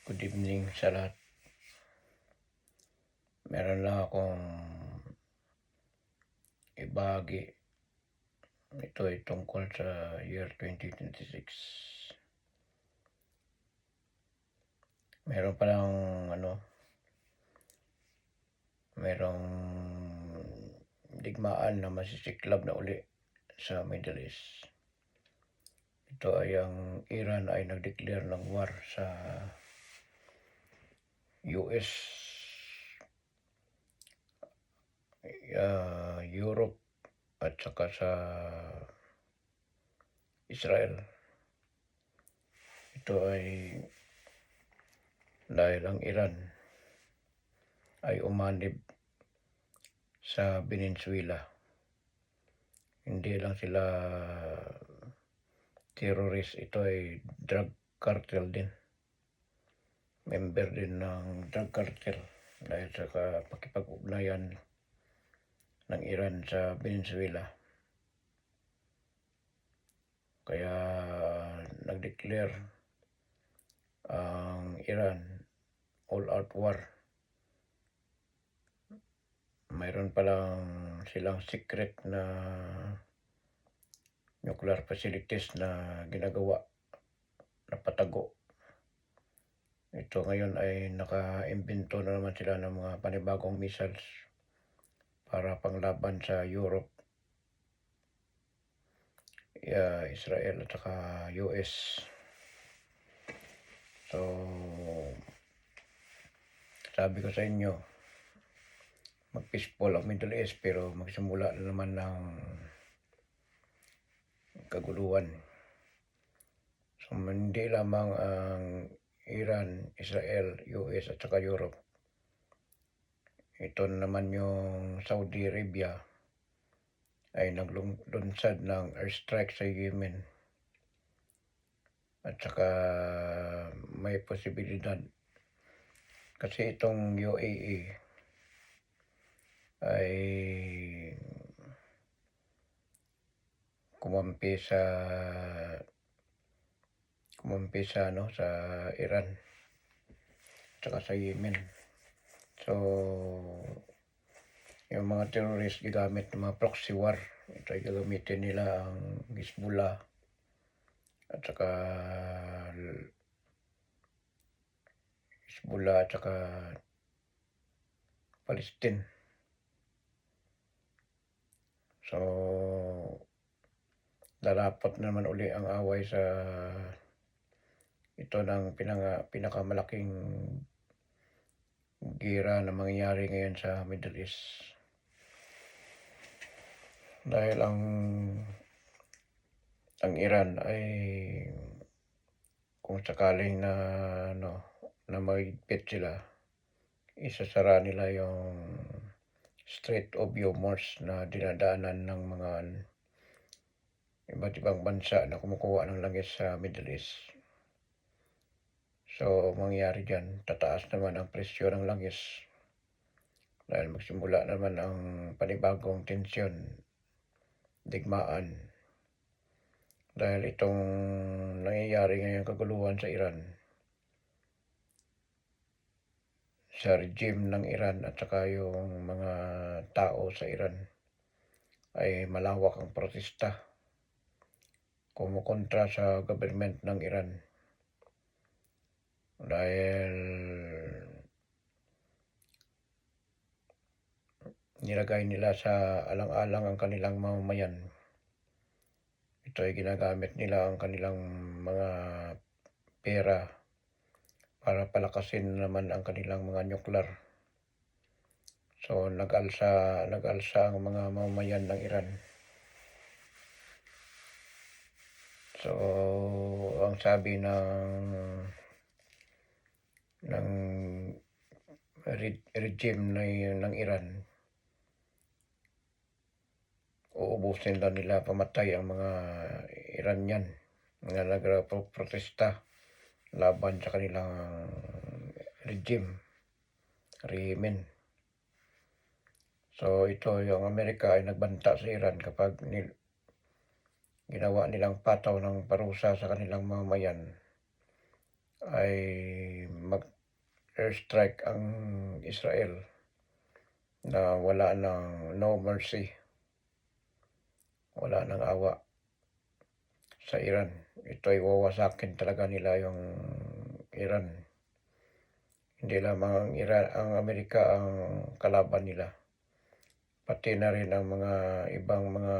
Good evening sa lahat. Meron lang akong ibahagi. Ito ay tungkol sa year 2026. Meron palang merong digmaan na masisiklab na uli sa Middle East. Ito ay ang Iran ay nag-declare ng war sa US, Europe at saka sa Israel. Ito ay dahil ang Iran ay umanib sa Venezuela. Hindi lang sila terrorist, ito ay drug cartel din. Member din ng drug cartel dahil sa pakipag-ugnayan ng Iran sa Venezuela. Kaya nag-declare ang Iran all-out war. Mayroon palang silang secret na nuclear facilities na ginagawa na patago. Ito ngayon ay naka-imbento na naman sila ng mga panibagong missiles para panglaban sa Europe, Israel at saka US. So, sabi ko sa inyo, mag-peaceful ang Middle East pero magsimula na naman ng kaguluhan. So, hindi lamang ang Iran, Israel, US at saka Europe. Ito naman yung Saudi Arabia ay naglunsad ng airstrike sa Yemen. At saka may posibilidad kasi itong UAE ay kumampi sa Iran at saka sa Yemen. So, yung mga terrorist gigamit ng mga proxy war. Ito ay gagamitin nila ang Hezbollah at saka Palestine. So, darapat naman uli ang away sa ito ng pinakamalaking gira na mangyayari ngayon sa Middle East. Dahil ang Iran ay kung sakaling na mahigpit sila, isasara nila yung Strait of Hormuz na dinadaanan ng mga iba't ibang bansa na kumukuha ng langis sa Middle East. So, mangyayari dyan, tataas naman ang presyo ng langis dahil magsimula naman ang panibagong tensyon, digmaan. Dahil itong nangyayari ngayong kaguluhan sa Iran, sa regime ng Iran at saka yung mga tao sa Iran ay malawak ang protesta kumukontra sa government ng Iran. Dahil nilagay nila sa alang-alang ang kanilang mamamayan. Ito ay ginagamit nila ang kanilang mga pera para palakasin naman ang kanilang mga nuclear. So, nag-alsa ang mga mamamayan ng Iran. So, ang sabi ng regime ng Iran, uubusin daw nila, pamatay ang mga Iranian na nagprotesta laban sa kanilang regime. So, ito yung Amerika ay nagbanta sa Iran kapag ginawa nilang pataw ng parusa sa kanilang mamamayan ay airstrike ang Israel na wala ng no mercy, wala ng awa sa Iran. Ito'y wawasakin talaga nila yung Iran. Hindi lamang ang Amerika ang kalaban nila, pati na rin ang mga ibang mga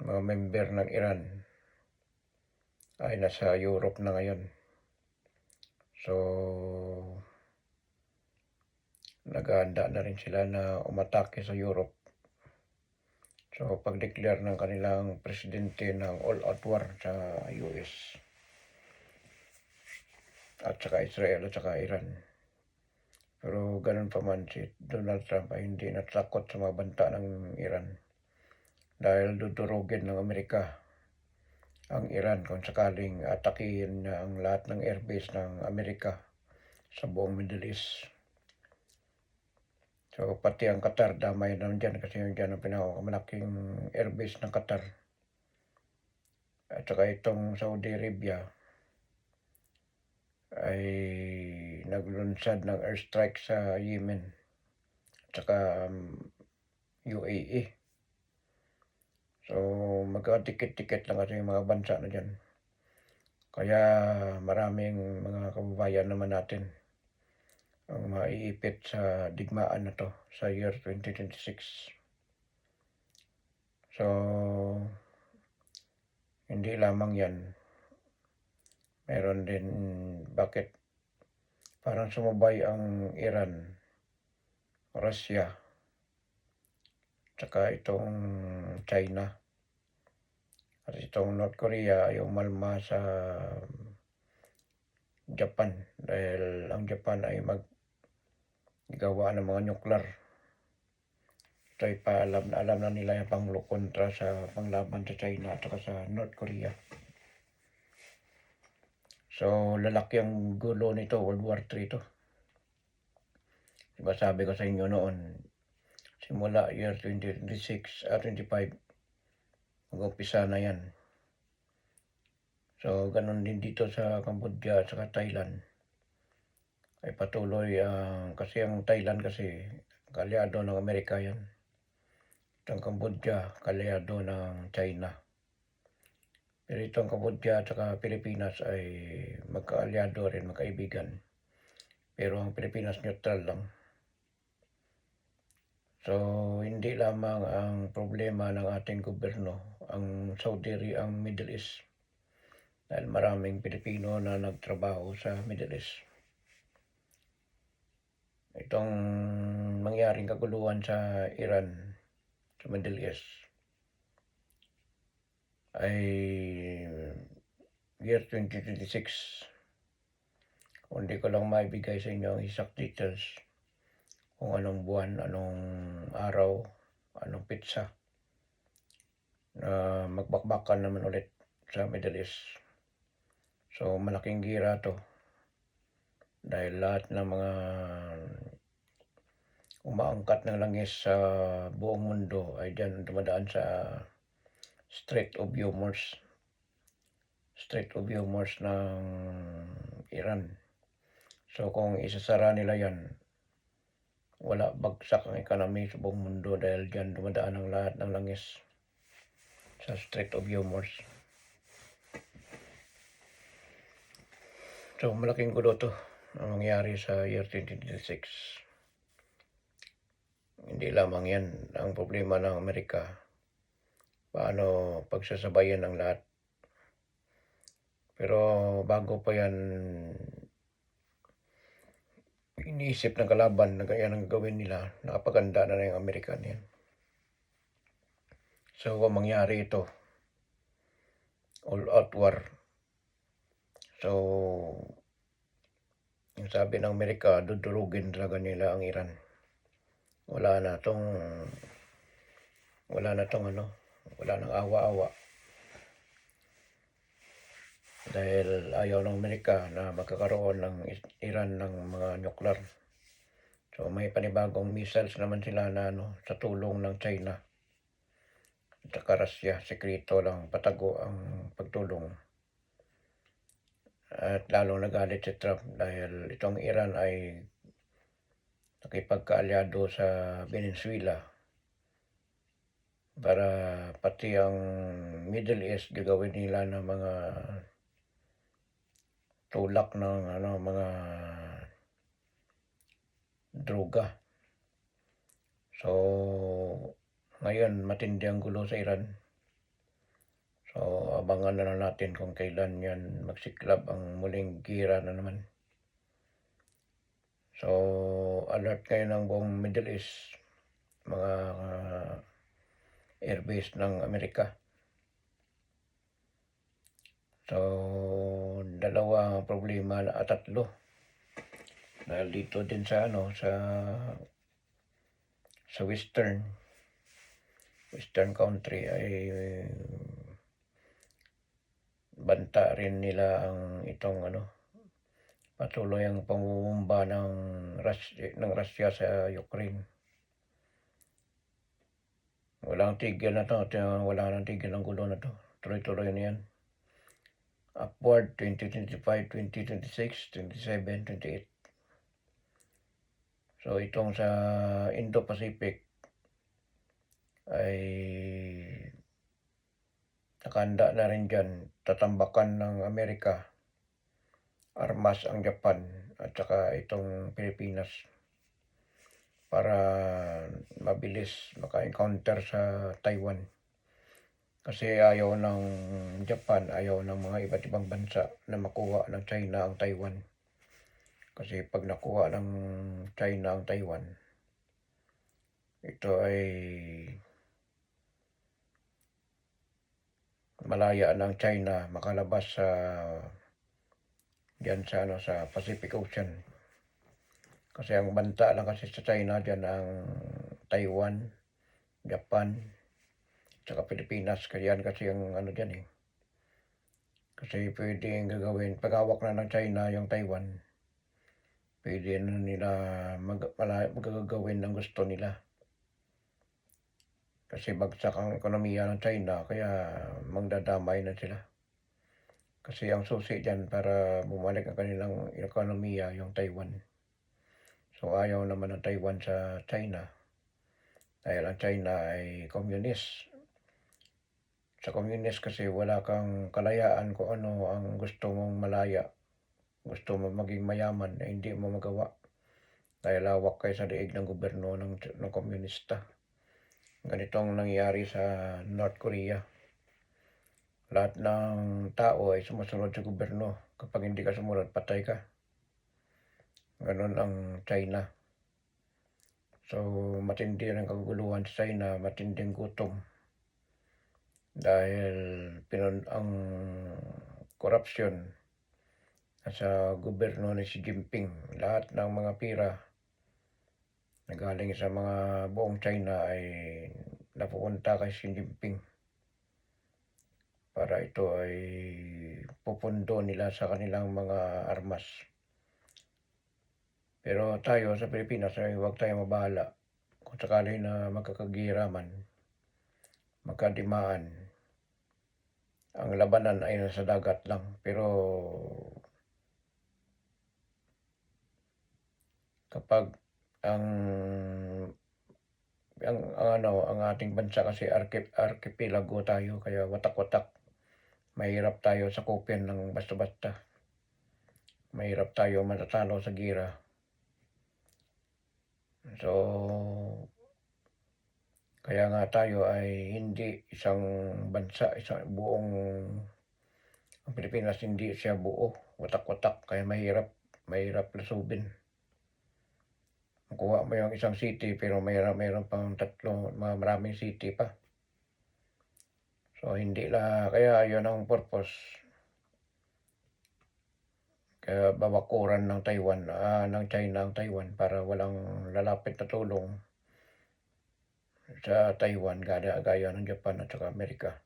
member ng Iran ay nasa Europe na ngayon. So, naghahanda na rin sila na umatake sa Europe. So, pag-declare ng kanilang presidente ng all-out war sa US at saka Israel at saka Iran. Pero ganun pa man, si Donald Trump ay hindi natakot sa mga banta ng Iran dahil dudurugin ng Amerika ang Iran kung sakaling atakihin niya ang lahat ng airbase ng Amerika sa buong Middle East. So, pati ang Qatar damay na dyan kasi yung dyan ang pinakamalaking airbase ng Qatar. At saka itong Saudi Arabia ay naglunsad ng airstrike sa Yemen at saka UAE. So, magkadikit-dikit lang kasi yung mga bansa na dyan. Kaya maraming mga kababayan naman natin ang maiipit sa digmaan na to sa year 2026. So, hindi lamang yan. Meron din bakit parang sumabay ang Iran, Russia, tsaka itong China. At itong North Korea ay umalma sa Japan dahil ang Japan ay maggawa ng mga nuclear. Ito'y alam na nila yung panglo kontra sa panglaban sa China at sa North Korea. So, lalaki ang gulo nito, World War III to. Diba sabi ko sa inyo noon, simula year 2026 at 25, mag-umpisa na yan. So, ganun din dito sa Cambodia at saka Thailand. Ay patuloy kasi ang Thailand kasi kalyado ng Amerika yan. Itong Cambodia, kalyado ng China. Pero itong Cambodia at saka Pilipinas ay magkaalyado rin, magkaibigan. Pero ang Pilipinas neutral lang. So, hindi lamang ang problema ng ating gobyerno, ang Saudi, ang Middle East. Dahil maraming Pilipino na nagtrabaho sa Middle East. Itong mangyaring kaguluhan sa Iran, sa Middle East, ay year 2026. Hindi ko lang maibigay sa inyo ang exact details kung anong buwan, anong araw, anong pitsa na magbakbakan naman ulit sa Middle East. So, malaking gira to dahil lahat ng mga umaangkat ng langis sa buong mundo ay dyan dumadaan sa Strait of Hormuz ng Iran. So, kung isasara nila yan, wala, bagsak ang ekonomi sa buong mundo dahil dyan dumadaan ang lahat ng langis sa Strait of Hormuz. So, malaking gulo to ang mangyari sa year 2026. Hindi lamang yan ang problema ng Amerika. Paano pagsasabayan ang lahat. Pero bago pa yan iniisip ng kalaban na kaya nang gawin nila, nakapaganda na yung Amerikan yan. So, kung mangyari ito, all-out war. So, yung sabi ng Amerika, dudurugin talaga nila ang Iran. Wala na tong wala nang awa-awa. Dahil ayaw ng Amerika na magkakaroon ng Iran ng mga nuclear. So, may panibagong missiles naman sila na sa tulong ng China. At saka Russia, sekreto lang, patago ang pagtulong. at lalong nagalit si Trump dahil itong Iran ay nakipagkaalyado sa Venezuela para pati ang Middle East gagawin nila ng mga tulak ng mga droga. So, ngayon matindi ang gulo sa Iran. So, abangan na lang natin kung kailan yan magsiklab ang muling gira na naman. So, alert kayo ng buong Middle East, mga airbase ng Amerika. So, dalawa ang problema at tatlo. Dahil dito din sa sa western country ay banta rin nila ang itong patuloy ang pangungumba ng Russia sa Ukraine. Walang tigil na to, wala nang tigil ang gulo na to. Tuloy-tuloy na yan. Upward 2025, 2026, 27, 28. So itong sa Indo-Pacific ay nakahanda na rin dyan, tatambakan ng Amerika, armas ang Japan at saka itong Pilipinas para mabilis maka-encounter sa Taiwan. Kasi ayaw ng Japan, ayaw ng mga iba't ibang bansa na makuha ng China ang Taiwan. Kasi pag nakuha ng China ang Taiwan, ito ay malaya ng China makalabas sa diyan sa Pacific Ocean. Kasi ang banta lang kasi sa China diyan ang Taiwan, Japan, saka Pilipinas. Kaya kasi ang diyan eh. Kasi pwedeng gagawin, paghawak na ng China yung Taiwan, pwede na nila magagawin ang gusto nila. Kasi bagsak ang ekonomiya ng China, kaya magdadamay na sila. Kasi ang susi dyan para bumalik ang kanilang ekonomiya, yung Taiwan. So ayaw naman ng Taiwan sa China. Dahil ang China ay communist. Sa communist kasi wala kang kalayaan kung ano ang gusto mong malaya. Gusto mo maging mayaman na hindi mo magawa. Dahil lawak kayo sa liig ng gobyerno ng komunista. Ganitong nangyayari sa North Korea. Lahat ng tao ay sumusunod sa gobyerno. Kapag hindi ka sumunod, patay ka. Ganon ang China. So, matindi ang kaguluhan sa China, matinding gutom. Dahil ang korupsyon sa gobyerno ni Xi Jinping, lahat ng mga pira na galing sa mga buong China ay napupunta kay Xi Jinping para ito ay pupundo nila sa kanilang mga armas. Pero tayo sa Pilipinas ay huwag tayo mabahala. Kung sakali na magkakagiraman, magkadimaan, ang labanan ay nasa dagat lang. Pero kapag ang ating bansa kasi archipelago tayo, kaya watak-watak. Mahirap tayo sakupin ng basta-basta. Mahirap tayo matatalo sa gira. So, kaya nga tayo ay hindi isang bansa, isang buong ang Pilipinas hindi siya buo, watak-watak, kaya mahirap lusubin. Makuha mo yung isang city pero mayroon pang maraming city pa. So hindi kaya yun ang purpose. Kaya babakuran ng ng China ang Taiwan para walang lalapit na tulong sa Taiwan gaya ng Japan at saka Amerika.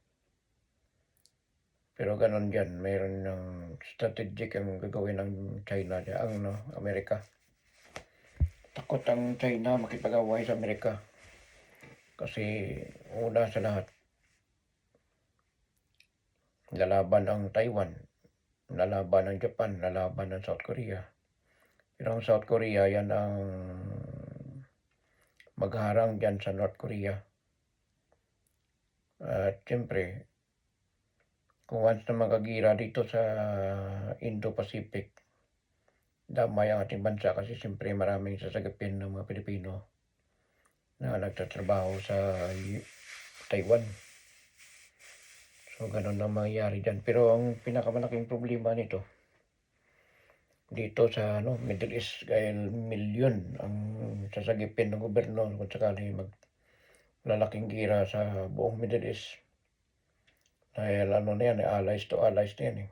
Pero ganun yan, mayroon ng strategic ang gagawin ng China, ang Amerika. Takot ang China makipag-away sa Amerika. Kasi una sa lahat, lalaban ang Taiwan. lalaban ng Japan, lalaban ng South Korea. Pero ang South Korea, yan ang magharang diyan sa North Korea. At siyempre, kung once na magagira dito sa Indo-Pacific, damay ang ating bansa kasi siyempre maraming sasagipin ng mga Pilipino na nagtatrabaho sa Taiwan. So, ganun ang mangyayari dyan. Pero ang pinakamalaking problema nito, dito sa Middle East, dahil milyon ang sasagipin ng gobyerno kung sakali maglalaking gira sa buong Middle East. Dahil na yan, allies to allies na yan eh.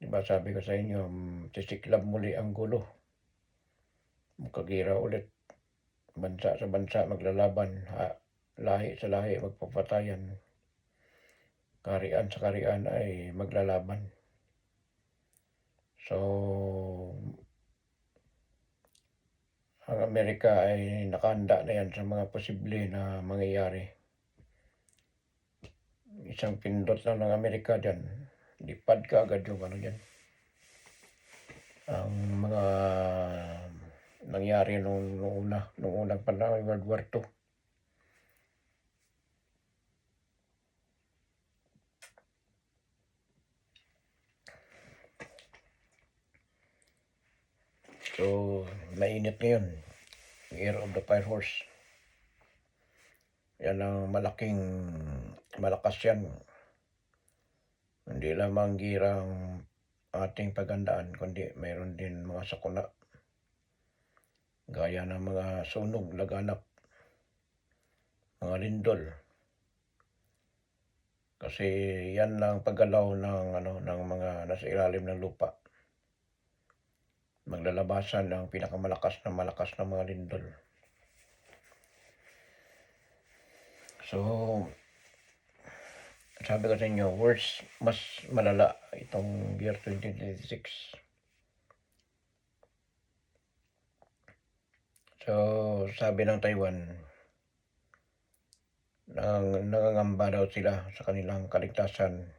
Diba sabi ko sa inyo, sisiklab muli ang gulo. Magkagira ulit. Bansa sa bansa maglalaban, lahi sa lahi magpapatayan. Karian sa karian ay maglalaban. So, ang Amerika ay nakahanda na yan sa mga posible na mangyayari. Isang pindot lang ng Amerika dyan, lipad ka agad yung dyan. Ang mga nangyari nung unang panahon, World War II. So, mainit ngayon. Year of the Fire Horse. Yan ang malakas yan. Hindi lamang girang ating pagandaan, kundi mayroon din mga sakuna. Gaya ng mga sunog, laganap, mga lindol. Kasi yan lang paggalaw ng mga nasa ilalim ng lupa. Maglalabasan ang pinakamalakas na mga lindol. So, sabi ko sa inyo, worse, mas malala itong year 2026. So, sabi ng Taiwan, nangangamba daw sila sa kanilang kaligtasan.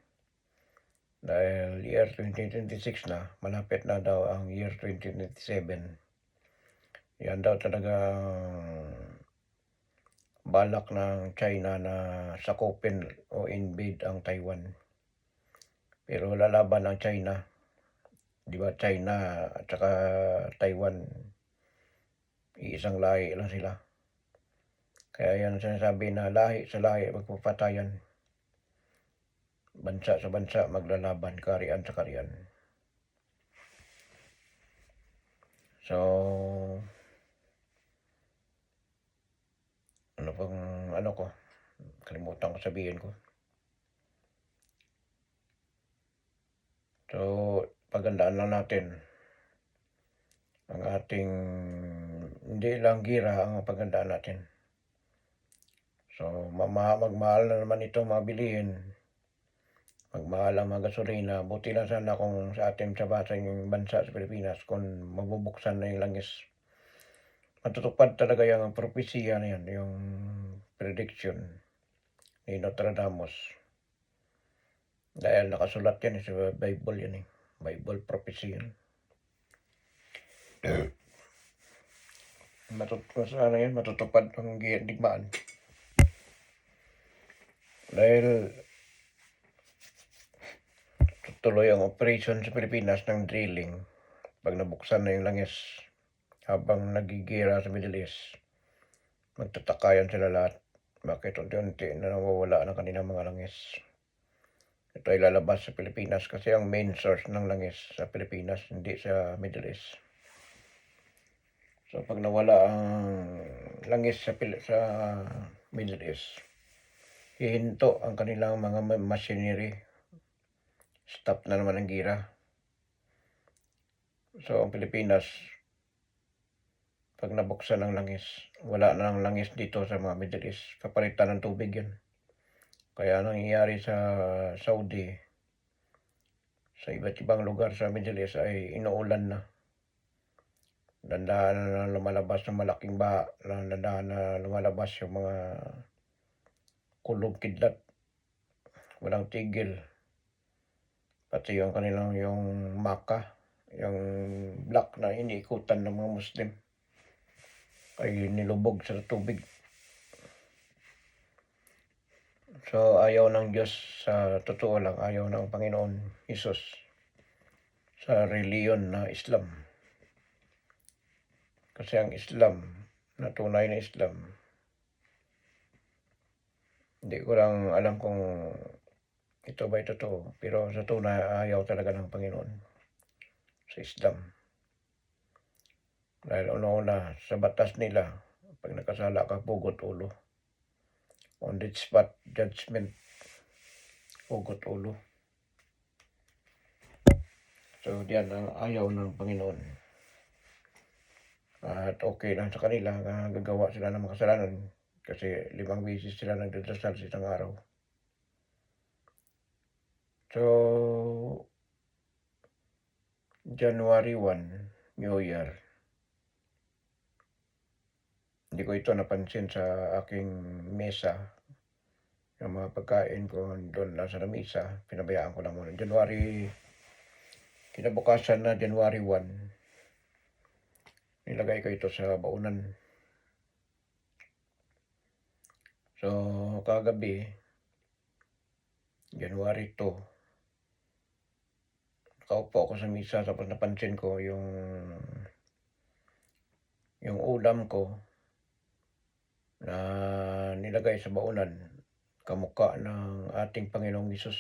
Dahil year 2026 na, malapit na daw ang year 2027. Yan daw talagang balak ng China na sakupin o invade ang Taiwan. Pero lalaban ang China. Di ba China at saka Taiwan, iisang lahi lang sila. Kaya yan sinasabi na lahi sa lahi magpapatayan. Bansa sa bansa maglalaban, karian sa karian. So, kalimutan ko sabihin ko. So, pagandaan lang natin ang ating, hindi lang gira ang pagandaan natin. So, magmahal na naman ito mga bilihin. Magmahal ang mga gasolina. Buti lang sana kung sa ating sa bansa sa Pilipinas, kung mabubuksan na yung langis. Matutupad talaga yung propesya na yan, yung prediction ni Nostradamus. Dahil nakasulat yan sa Bible yan eh. Bible prophecy yan. Matutupad ang digmaan. Dahil tuloy ang operation sa Pilipinas ng drilling pag nabuksan na yung langis habang nagigira sa Middle East. Magtatakayan sila lahat. Bakit unti-unti na nawawala ng kanilang mga langis. Ito ay lalabas sa Pilipinas kasi ang main source ng langis sa Pilipinas, hindi sa Middle East. So pag nawala ang langis sa Middle East, hihinto ang kanilang mga machinery. Stop na naman ang gira. So ang Pilipinas, pag nabuksan ang langis, wala na ng langis dito sa mga Middle East. Kapalitan ng tubig yan. Kaya nangyayari sa Saudi, sa iba't ibang lugar sa Middle East ay inuulan na. Dandahan na lumalabas ng malaking baha, dandahan na lumalabas yung mga kulog kidlat. Walang tigil. pati yung kanilang yung Makkah, yung black na iniikutan ng mga Muslim ay nilubog sa tubig. So, ayaw ng Diyos, sa totoo lang, ayaw ng Panginoon Hesus sa reliyon na Islam. Kasi ang Islam, na tunay na Islam, hindi ko lang alam kung ito ba'y totoo, pero sa tunay ayaw talaga ng Panginoon sa Islam. Dahil una-una sa batas nila, pag nakasala ka, pugot ulo. On the spot judgment, pugot ulo. So, diyan ang ayaw ng Panginoon. At okay lang sa kanila na gagawa sila ng mga kasalanan kasi 5 beses sila nagdadasal sa isang araw. So, January 1, New Year. Hindi ko ito napansin sa aking mesa. Yung mga pagkain ko doon lang sa lamesa, pinabayaan ko lang muna. Kinabukasan na January 1, nilagay ko ito sa baunan. So, kagabi, January 2, nakaupo ako sa mesa tapos napansin ko yung ulam ko na nilagay sa baunan, kamukha ng ating Panginoong Hesus.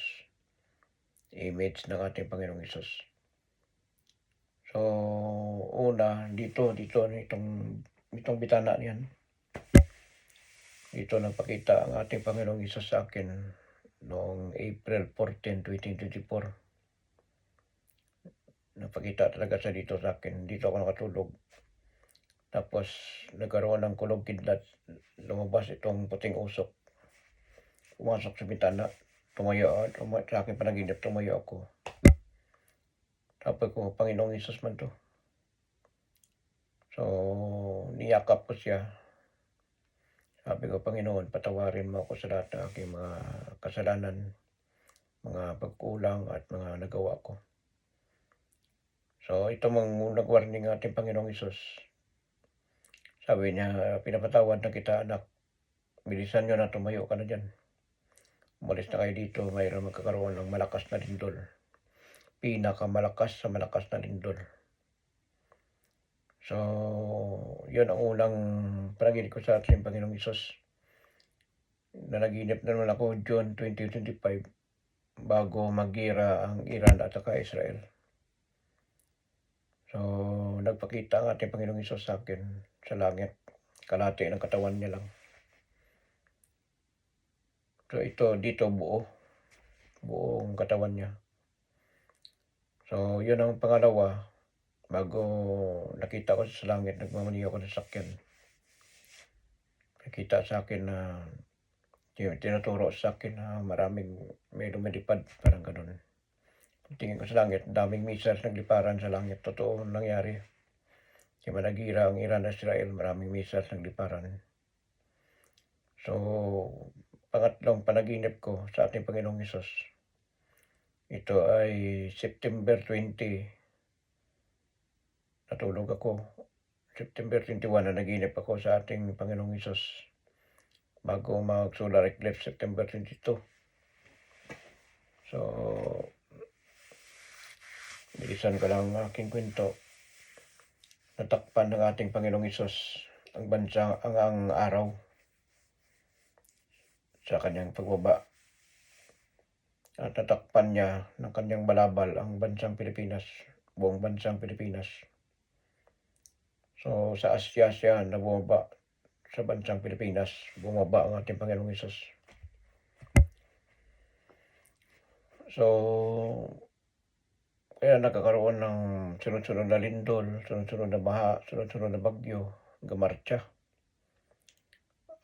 Image ng ating Panginoong Hesus. So, una, dito, itong bitana niyan. Dito nagpakita ang ating Panginoong Hesus sa akin noong April 14, 2024. Nagpakita talaga siya dito sa akin. Dito ako nakatulog. Tapos, nagkaroon ng kulog kidlat. Lumabas itong puting usok. Pumasok sa bitana. Tumayo sa akin panaginip, tumayo ako. Sabi ko, Panginoong Hesus man to. So, niyakap ko siya. Sabi ko, Panginoon, patawarin mo ako sa lahat ng aking mga kasalanan, mga pagkulang at mga nagawa ko. So, ito mong nag-warning ating Panginoong Hesus. Sabi niya, pinapatawad na kita, anak. Bilisan nyo na, tumayo ka na dyan. Umalis na kayo dito, mayroon magkakaroon ng malakas na lindol. Pinakamalakas sa malakas na lindol. So, yun ang unang panaginip ko sa ating Panginoong Hesus. Nanaginip na naman ako June 2025 bago mag-gira ang Iran at saka Israel. So, nagpakita ang ating Panginoong Hesus sa akin sa langit. Kalahati ng katawan niya lang. So, ito dito buong katawan niya. So, yun ang pangalawa. Bago nakita ko sa langit, nagmamaniho ako sa sakyan. Nakita sa akin na tinuturo sa akin na may lumilipad, parang ganun. Tingin ko sa langit, daming missiles nagliparan sa langit. Totoo nangyari. Kaya nagira ang Iran at Israel, maraming missiles nagliparan. So, pangatlong panaginip ko sa ating Panginoong Hesus. Ito ay September 20. Natulog ako. September 21 na naginip ako sa ating Panginoong Hesus. Bago mag-solar eclipse, September 22. So, bilisan ko lang ang aking kwento. Natakpan ng ating Panginoong Hesus ang bansa, ang araw sa kanyang pagbaba. At natakpan niya ng kanyang balabal ang bansang Pilipinas, buong bansang Pilipinas. So, sa Asya siya na bumaba sa bansang Pilipinas, bumaba ang ating Panginoong Hesus. So, kaya nagkakaroon ng sunod-sunod na lindol, sunod-sunod na baha, sunod-sunod na bagyo, gamartsa.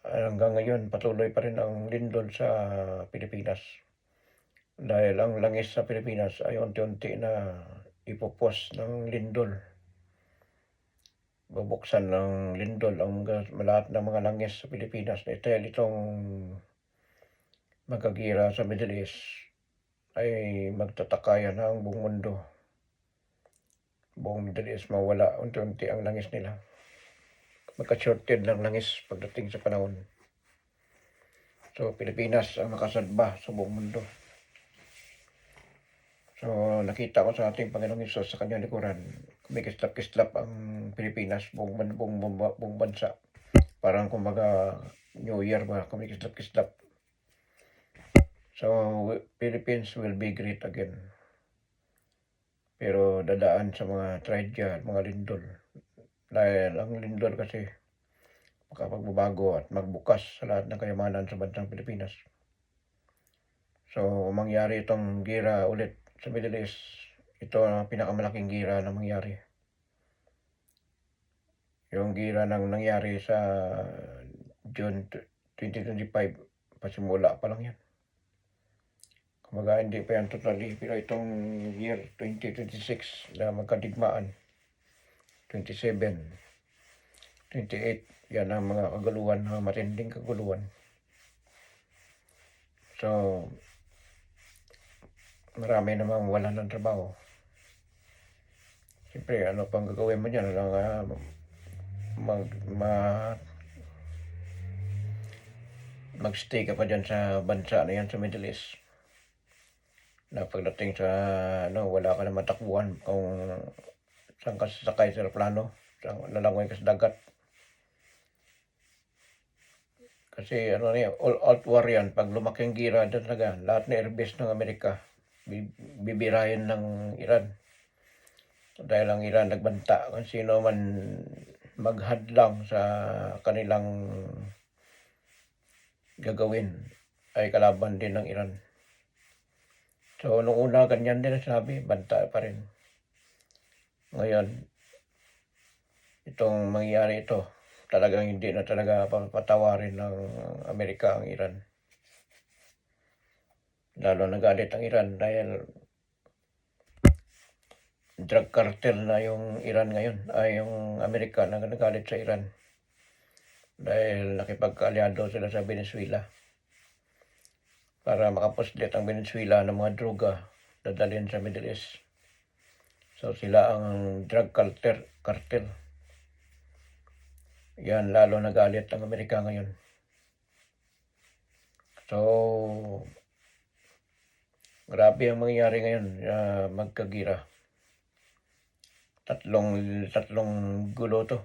Hanggang ngayon, patuloy pa rin ang lindol sa Pilipinas. Dahil ang langis sa Pilipinas ay unti-unti na ipupos ng lindol. Bubuksan ng lindol ang lahat ng mga langis sa Pilipinas. Dahil itong magagira sa Middle East ay magtataka yan ang buong mundo. Buong Middle East mawala unti-unti ang langis nila. Magka-shorted ng langis pagdating sa panahon. So, Pilipinas ang nakasalba sa buong mundo. So, nakita ko sa ating Panginoong Hesus sa kanyang likuran, kumikislap-kislap ang Pilipinas, buong bansa. Parang kumbaga New Year ba, kumikislap-kislap. So, Philippines will be great again. Pero dadaan sa mga tragedya at mga lindol. Dahil ang lindol kasi makapagbabago at magbukas sa lahat ng kayamanan sa bansang Pilipinas. So, mangyari itong gira ulit sa Middle East, ito ang pinakamalaking gira na mangyari. Yung gira nang nangyari sa June 2025, pasimula pa lang yan. Kumbaga hindi pa yan totally, pero itong year 2026 na magkadigmaan, 27, 28, yan ang mga kaguluhan, mga matinding kaguluhan. So, marami namang wala ng trabaho. Siyempre, ano pang gagawin mo dyan? Magstay ka pa dyan sa bansa na yan sa Middle East. Na pagdating sa, wala ka na matakbuhan kung saan ka sasakay sa plano, saan lalangoy ka sa dagat. Kasi all out war yan. Pag lumaking gira dyan talaga, lahat na airbase ng Amerika, bibirahin ng Iran. Dahil ang Iran nagbanta kung sino man maghadlang sa kanilang gagawin ay kalaban din ng Iran. So, nung una, ganyan din sabi, banta pa rin. Ngayon, itong mangyayari ito, talagang hindi na talaga papatawarin ng Amerika ang Iran. Lalo nagalit ang Iran dahil drug cartel na yung Iran ngayon, ay yung Amerika na nagalit sa Iran. Dahil nakipagkaalyado sila sa Venezuela para makapuslit ang Venezuela ng mga droga dadalhin sa Middle East. So sila ang drug cartel. Yan, lalo nagalit ang Amerika ngayon. So, grabe ang mangyayari ngayon, magkagira. Tatlong gulo to.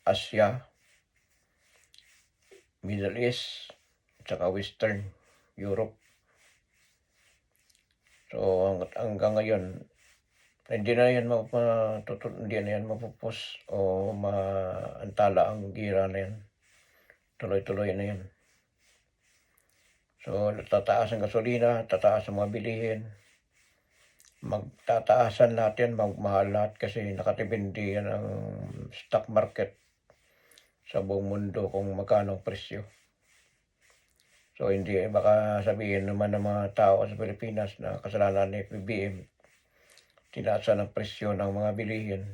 Asia, Middle East, tsaka Western Europe. So, hanggang ngayon, hindi na yan mapupus o maantala ang gira na yan. Tuloy-tuloy na yan. So, tataas ang gasolina, tataas ang mga bilihin. Magtataasan lahat yan, magmahal lahat kasi nakatipindi yan ang stock market sa buong mundo kung magkano ang presyo. So, hindi, baka sabihin naman ng mga tao sa Pilipinas na kasalanan ni PBM, tinaasan ang presyo ng mga bilihin.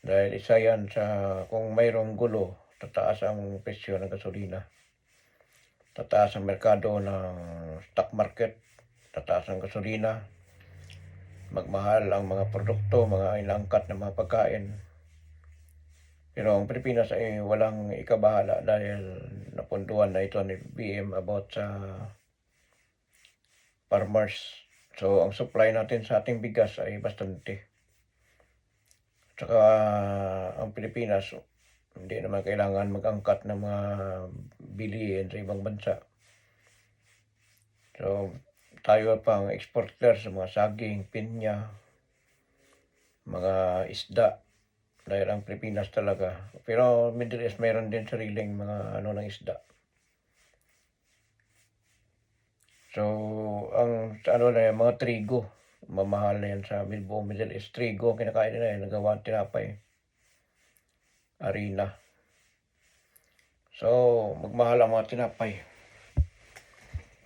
Dahil isa yan sa, kung mayroong gulo, tataas ang presyo ng gasolina. Tataas ang merkado ng stock market, tataas ang gasolina, magmahal ang mga produkto, mga inangkat na mga pagkain. Pero ang Pilipinas ay walang ikabahala dahil napunduan na ito ni BM about sa farmers. So, ang supply natin sa ating bigas ay bastante. Tsaka ang Pilipinas, hindi naman kailangan mag-angkat ng mga bilihin sa ibang bansa. So, tayo pa ang exporter sa mga saging, pinya, mga isda. Dahil ang Pilipinas talaga. Pero Middle East mayroon din sariling mga ng isda. So, ang mga trigo, mamahal na yan sa buong Middle East. Trigo, kinakain nila yan, nagawa tinapay. Harina. So, magmahal ang mga tinapay.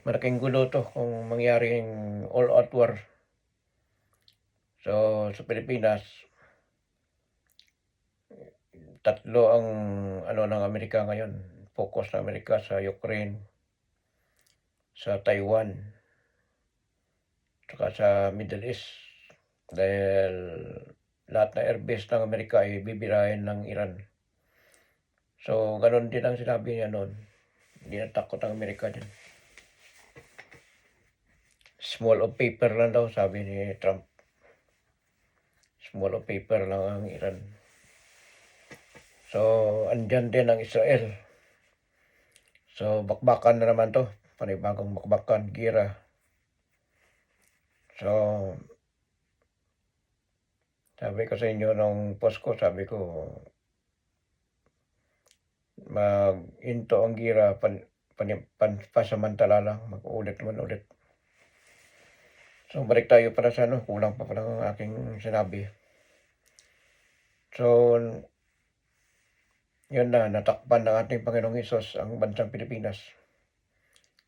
Malaking gulo to kung mangyaring all-out war. So, sa Pilipinas, tatlo ang ng Amerika ngayon. Focus ng Amerika sa Ukraine, sa Taiwan, tsaka sa Middle East. Dahil lahat ng airbase ng Amerika ay bibirahin ng Iran. So, gano'n din ang sinabi niya noon. Hindi natakot ang Amerika diyan. Small of paper lang daw, sabi ni Trump. Small of paper lang ang Iran. So, andyan din ang Israel. So, bakbakan na naman 'to, panibagong bakbakan, giyera. So, sabi ko sa inyo nung post ko, sabi ko, maghinto ang giyera pansamantala lang, mag-uulit naman ulit. So, balik tayo pala sa kulang pa pala ang aking sinabi. So, yun na, natakpan ng ating Panginoong Hesus ang bansang Pilipinas.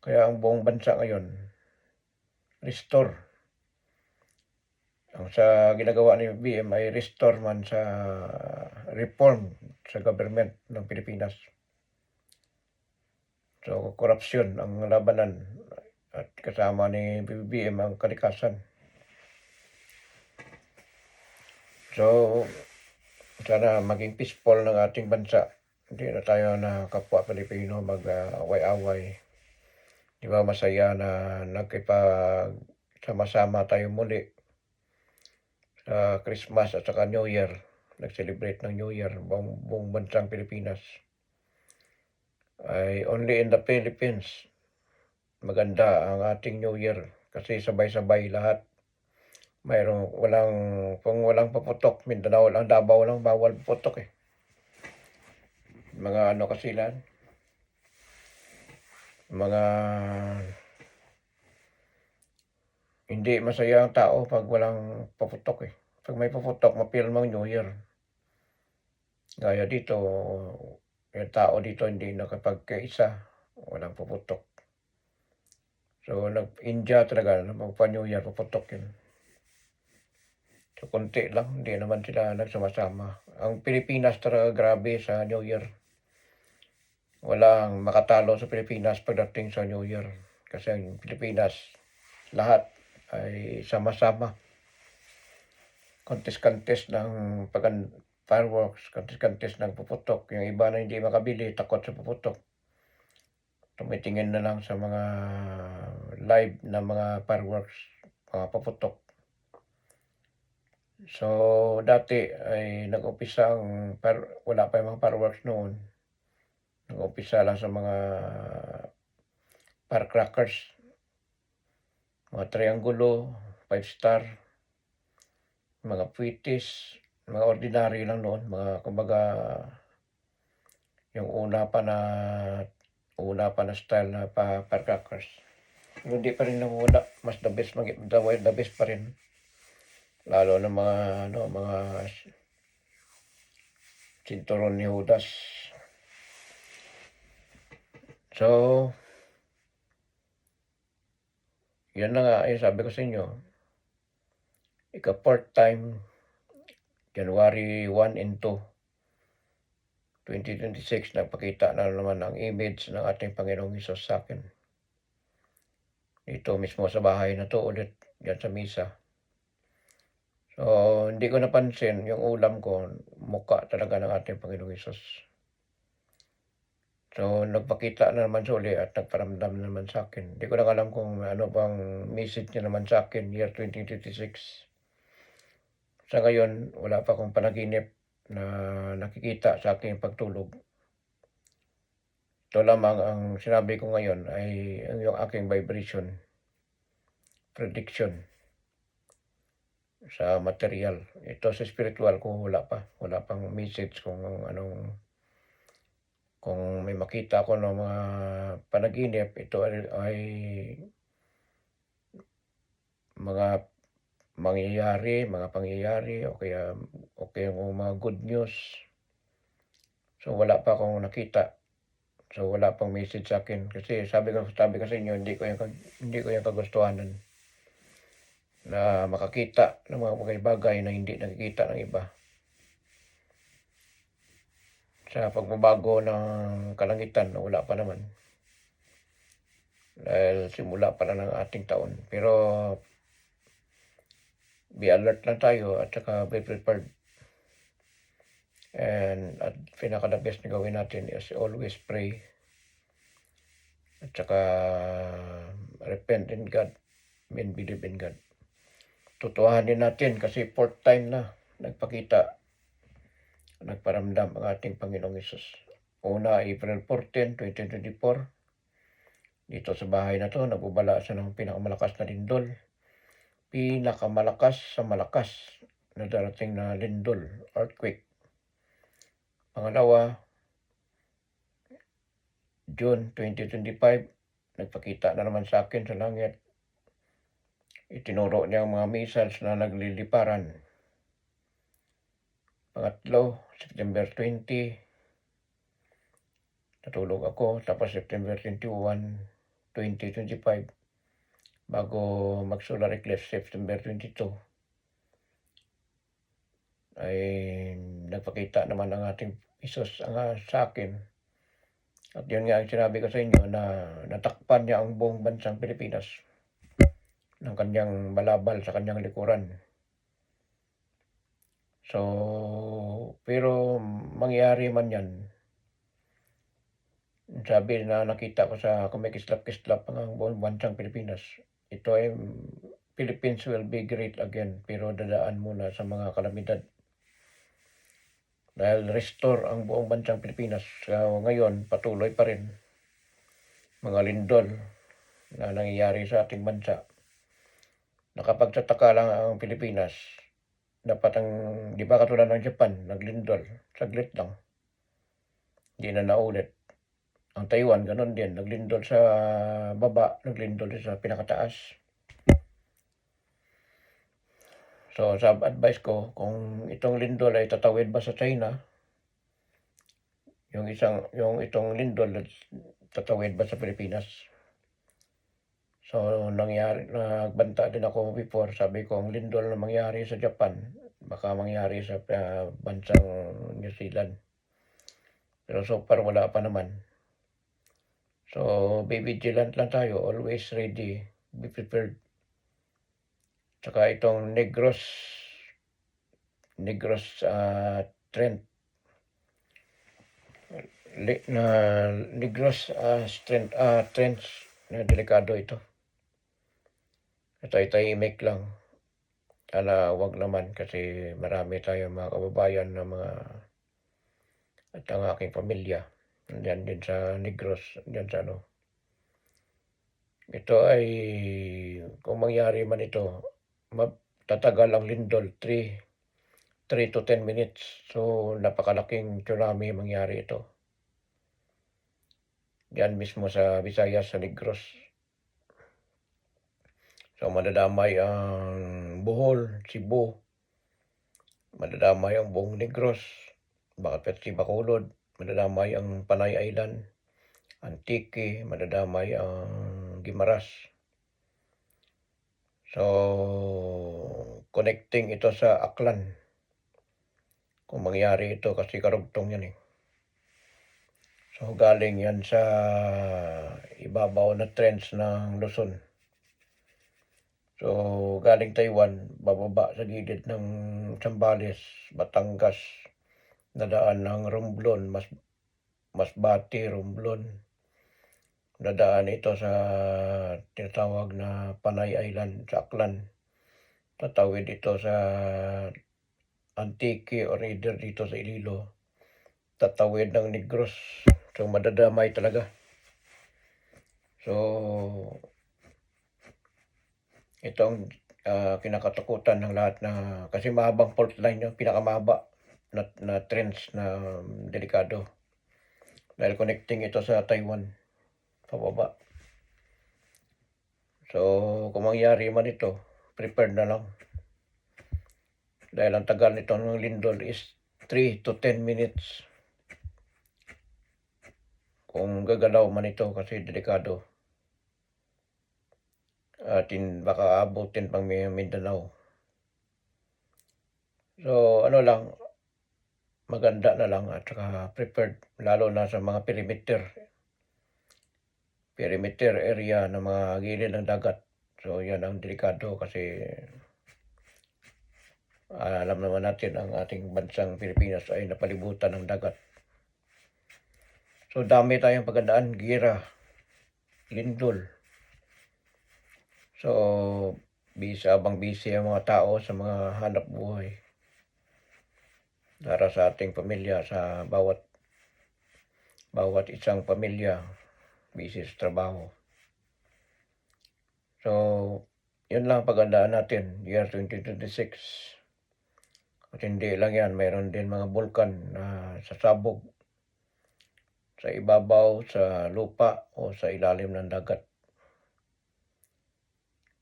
Kaya ang buong bansa ngayon, restore. Ang sa ginagawa ni BM ay restore man sa reform sa government ng Pilipinas. So, korupsyon ang labanan at kasama ni BBM ang kalikasan. So, sana maging peaceful ng ating bansa. Hindi na tayo na kapwa Pilipino mag-away-away. Di ba masaya na sama-sama tayo muli sa Christmas at saka New Year. Nag-celebrate ng New Year buong bansang Pilipinas. Ay only in the Philippines maganda ang ating New Year kasi sabay-sabay lahat. Kung walang paputok, Mindanao lang, Davao lang bawal paputok eh. Mga kasi lang, mga hindi masaya ang tao pag walang paputok eh. Pag may paputok, mapirma ang New Year. Gaya dito, yung tao dito hindi nakapagkaisa, walang paputok. So, nag-India talaga, magpa-New Year, paputok yun. So, konti lang, hindi naman sila nagsama-sama. Ang Pilipinas talaga grabe sa New Year. Walang makatalo sa Pilipinas pagdating sa New Year. Kasi ang Pilipinas, lahat ay sama-sama. Contest ng fireworks, contest ng puputok. Yung iba na hindi makabili, takot sa puputok. Tumitingin na lang sa mga live na mga fireworks, mga puputok. So, dati ay nag-umpisa wala pa yung mga fireworks noon. Nag-umpisa lang sa mga firecrackers, mga triangulo, 5-star, mga puitis, mga ordinary lang noon, mga kumbaga yung una pa na style na firecrackers. Hindi pa rin nawala, mas the best pa rin. Lalo ng mga sinturon ni Judas. So, yan na nga, sabi ko sa inyo, ika-fourth time, January 1 and 2, 2026, nagpakita na naman ang image ng ating Panginoong Hesus sa akin. Dito mismo sa bahay na to ulit, dyan sa misa. So, hindi ko napansin yung ulam ko, mukha talaga ng ating Panginoong Hesus. So, nagpakita na naman siya uli at nagparamdam na naman sa akin. Hindi ko lang alam kung ano bang message niya naman sa akin, year 2026. Sa ngayon, wala pa akong panaginip na nakikita sa aking pagtulog. Ito lamang ang sinabi ko ngayon ay yung aking vibration, prediction sa material. Ito sa spiritual ko wala pang message kung may makita ako ng mga panaginip, ito ay mga pangyayari o kaya mga good news. So wala pa akong nakita. So wala pang message sa akin kasi sabi ko sa inyo hindi ko yung kagustuhanan na makakita ng mga bagay na hindi nakikita ng iba. Sa pagbabago ng kalangitan, wala pa naman. Dahil simula pa lang ng ating taon. Pero be alert lang tayo at saka be prepared. At pinaka-the best na gawin natin is always pray at saka repent in God and believe in God. Tutuhanin natin kasi 4th time na nagparamdam ang ating Panginoong Hesus. Una, April 14, 2024. Dito sa bahay na 'to, nagbubala siya ng pinakamalakas na lindol. Pinakamalakas sa malakas na darating na lindol, earthquake. Pangalawa, June 2025, nagpakita na naman sa akin sa langit. Itinuro niya ang mga missiles na nagliliparan. Pangatlo, September 20, natulog ako. Tapos September 21, 2025, bago mag-solar eclipse September 22, ay nagpakita naman ang ating Hesus sa akin. At yun nga ang sinabi ko sa inyo na natakpan niya ang buong bansang Pilipinas ng kanyang balabal sa kanyang likuran. So, pero mangyari man yan, sabi na nakita ko sa kumikislap-kislap ang buong bansang Pilipinas. Ito ay Philippines will be great again, pero dadaan muna sa mga kalamidad. Dahil restore ang buong bansang Pilipinas. So, ngayon, patuloy pa rin mga lindol na nangyayari sa ating bansa. Nakapagtataka lang ang Pilipinas. Dapat di ba katulad ng Japan, naglindol, saglit lang. Hindi na naulit. Ang Taiwan, ganun din, naglindol sa baba, naglindol sa pinakataas. So, sa advice ko, kung itong lindol ay tatawid ba sa China, yung itong lindol tatawid ba sa Pilipinas? So, nagbanta din ako before, sabi ko, ang lindol na mangyari sa Japan, baka mangyari sa bansang New Zealand. Pero so far, wala pa naman. So, be vigilant lang tayo, always ready, be prepared. Tsaka itong Negros trend. Negros trends na delikado ito. Tahimik lang. Wag naman kasi marami tayong mga kababayan na at ang aking pamilya. Nandiyan din sa Negros, nandiyan sa ano. Ito ay, kung mangyari man ito, tatagal ang lindol, 3 to 10 minutes. So, napakalaking tsunami mangyari ito. Diyan mismo sa Visayas, sa Negros. So, madadamay ang Bohol, Cebu, madadamay ang buong Negros, Bakit Bacolod, madadamay ang Panay Island, Antique, madadamay ang Guimaras. So, connecting ito sa Aklan. Kung mangyari ito kasi karugtong yan eh. So, galing yan sa ibabaw na trends ng Luzon. So, galing Taiwan, bababa sa gilid ng Zambales, Batangas, nadaan ng Romblon, Masbate, Romblon. Nadaan ito sa tinatawag na Panay Island sa Aklan. Tatawid ito sa Antique or either dito sa Iloilo. Tatawid ng Negros. So, madadamay talaga. So, itong kinakatakutan ng lahat na kasi mahabang fault line yung pinakamahaba na trends na delikado. Dahil connecting ito sa Taiwan pababa. So, kung mangyari man ito, prepared na lang. Dahil ang tagal nito ng lindol is 3 to 10 minutes. Kung gagalaw man ito kasi delikado. At baka abutin pang Mindanao. So, lang, maganda na lang at saka prepared, lalo na sa mga perimeter area ng mga gilid ng dagat. So, yan ang delikado kasi Alam naman natin ang ating bansang Pilipinas ay napalibutan ng dagat. So dami tayong paghandaan, giyera, lindol. So habang busy ang mga tao sa mga hanap buhay para sa ating pamilya, sa bawat isang pamilya, busy sa trabaho. So, yun lang ang paghandaan natin, year 2026. At hindi lang yan, mayroon din mga bulkan na sasabog sa ibabaw, sa lupa o sa ilalim ng dagat.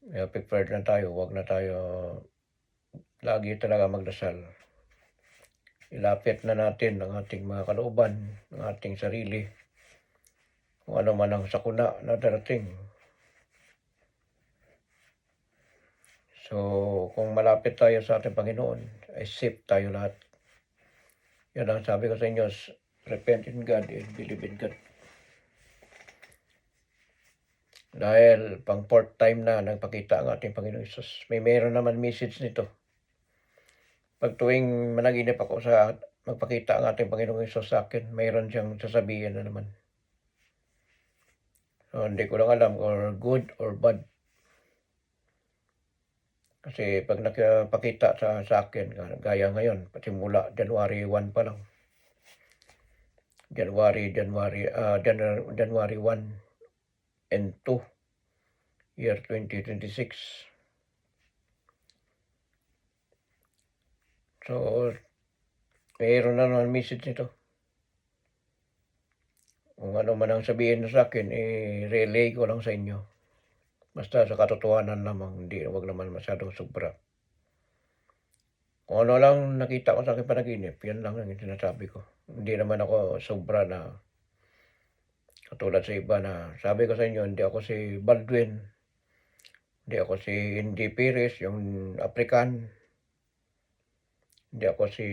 Kaya prepared na tayo, wag na tayo lagi talaga magdasal. Ilapit na natin ang ating mga kalooban, ang ating sarili, kung ano man ang sakuna na darating. So, kung malapit tayo sa ating Panginoon, ay safe tayo lahat. Yan ang sabi ko sa inyo, repent in God and believe in God. Dahil pang fourth time na nagpakita ang ating Panginoon Isus. Meron naman message nito. Pag tuwing managinip ako sa magpakita ang ating Panginoong Isus sa akin, mayroon siyang sasabihin na naman. So, hindi ko lang alam or good or bad. Kasi pag nakapakita sa akin, gaya ngayon, pati mula January 1 pa lang. January 1 and 2, year 2026. So, mayroon na naman message nito. Kung ano man ang sabihin sa akin, relay ko lang sa inyo. Basta sa katotohanan lamang, wag naman masyadong sobra. Kung ano lang nakita ko sa aking panaginip, yan lang ang sinasabi ko. Hindi naman ako sobra na katulad sa iba na sabi ko sa inyo, hindi ako si Baldwin, hindi ako si Indy Perez, yung African, hindi ako si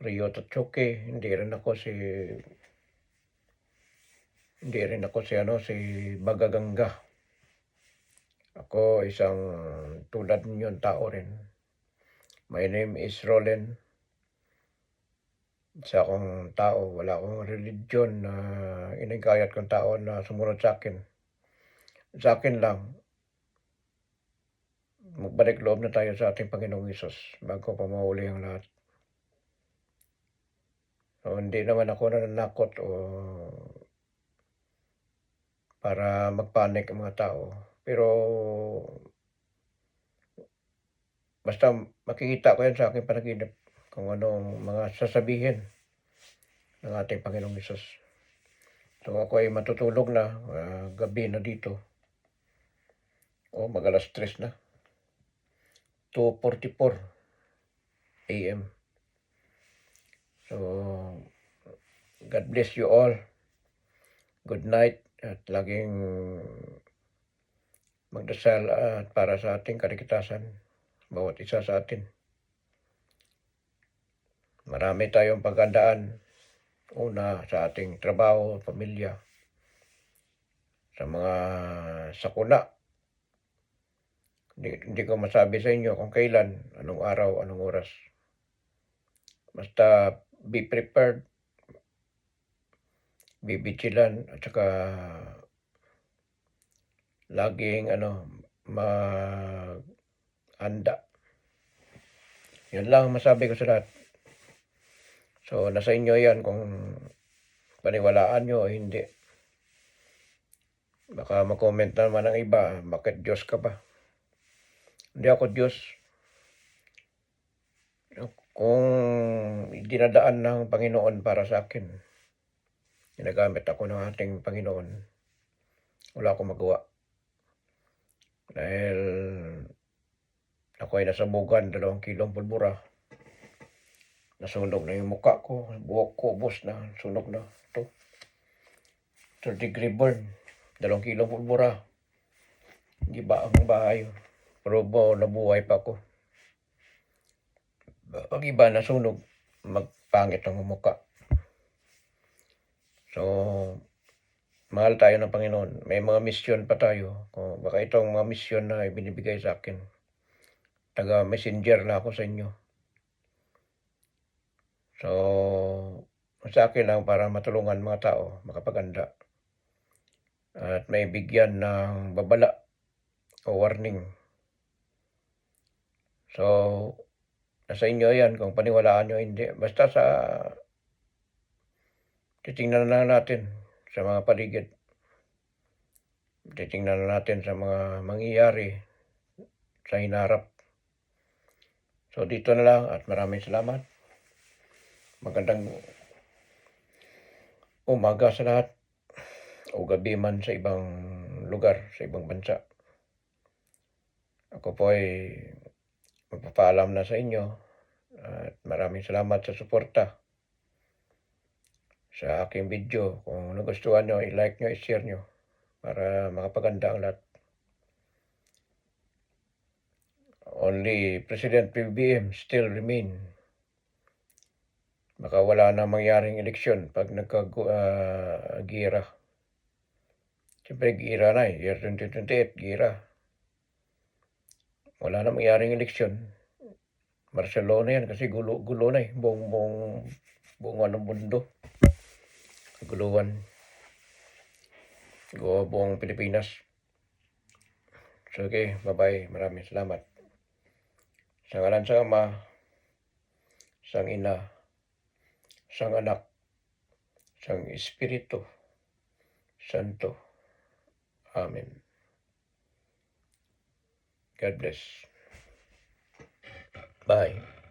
Rio Tachoke, hindi rin ako si si Bagaganga. Ako isang tulad ninyo tao rin. My name is Roland. Isa akong tao, wala akong religion na inigayat kong tao na sumunod sa akin. Sa akin lang, magbalik loob na tayo sa ating Panginoong Hesus bago pa mahuli ang lahat. So, hindi naman ako nananakot o para magpanik ang mga tao. Pero basta makikita ko yan sa aking panaginip kung anong mga sasabihin ng ating Panginoong Hesus. So ako ay matutulog na, gabi na dito. O mag-alas 3 na. 2:44 AM. So, God bless you all. Good night at laging magdasal at para sa ating kaligtasan, bawat isa sa atin. Marami tayong paghandaan. Una, sa ating trabaho, pamilya, sa mga sakuna. Hindi ko masabi sa inyo kung kailan, anong araw, anong oras. Basta be prepared, be vigilant, at saka laging handa. Yun lang masabi ko sa lahat. So, nasa inyo yan kung paniwalaan nyo o hindi. Baka mag-comment naman ang iba, bakit Diyos ka ba? Hindi ako Diyos. Kung dinadaan ng Panginoon para sa akin, ginagamit ako ng ating Panginoon, wala akong magawa. Dahil ako ay nasabugan, 2 kilong pulbura. Nasunog na yung mukha ko, buhok ko, ubos na, sunog na. Ito, 3rd-degree burn, 2 kilong pulbura. Giba ang bahay. Pero nabuhay pa ako. Ang iba nasunog, magpangit ang mukha. So, mahal tayo ng Panginoon. May mga misyon pa tayo. Baka itong mga misyon na ibinibigay sa akin, taga-messenger lang ako sa inyo. So, sa akin lang para matulungan mga tao makapaganda at maibigyan ng babala o warning. So, nasa inyo 'yan kung paniwalaan niyo o hindi. Basta titingnan lang natin sa mga paligid. Titingnan lang natin sa mga mangyayari sa hinaharap. So, dito na lang at maraming salamat. Magandang umaga sa lahat o gabi man sa ibang lugar, sa ibang bansa. Ako po ay magpapaalam na sa inyo at maraming salamat sa suporta sa aking video. Kung nagustuhan niyo, i-like niyo, i-share niyo para makapaganda ang lahat. Only President PBBM still remain. Baka wala na mangyaring eleksyon 'pag gira. Siyempre gira na, year 2028 gira. Wala na mangyaring eleksyon. Martial law na 'yan kasi gulo na, buong mundo. Kaguluhan. Buong Pilipinas. So, okay, bye-bye. Maraming salamat. Sa ngalan sa Ama, sang Ina, sang Anak, sang Espiritu Santo. Amen. God bless. Bye.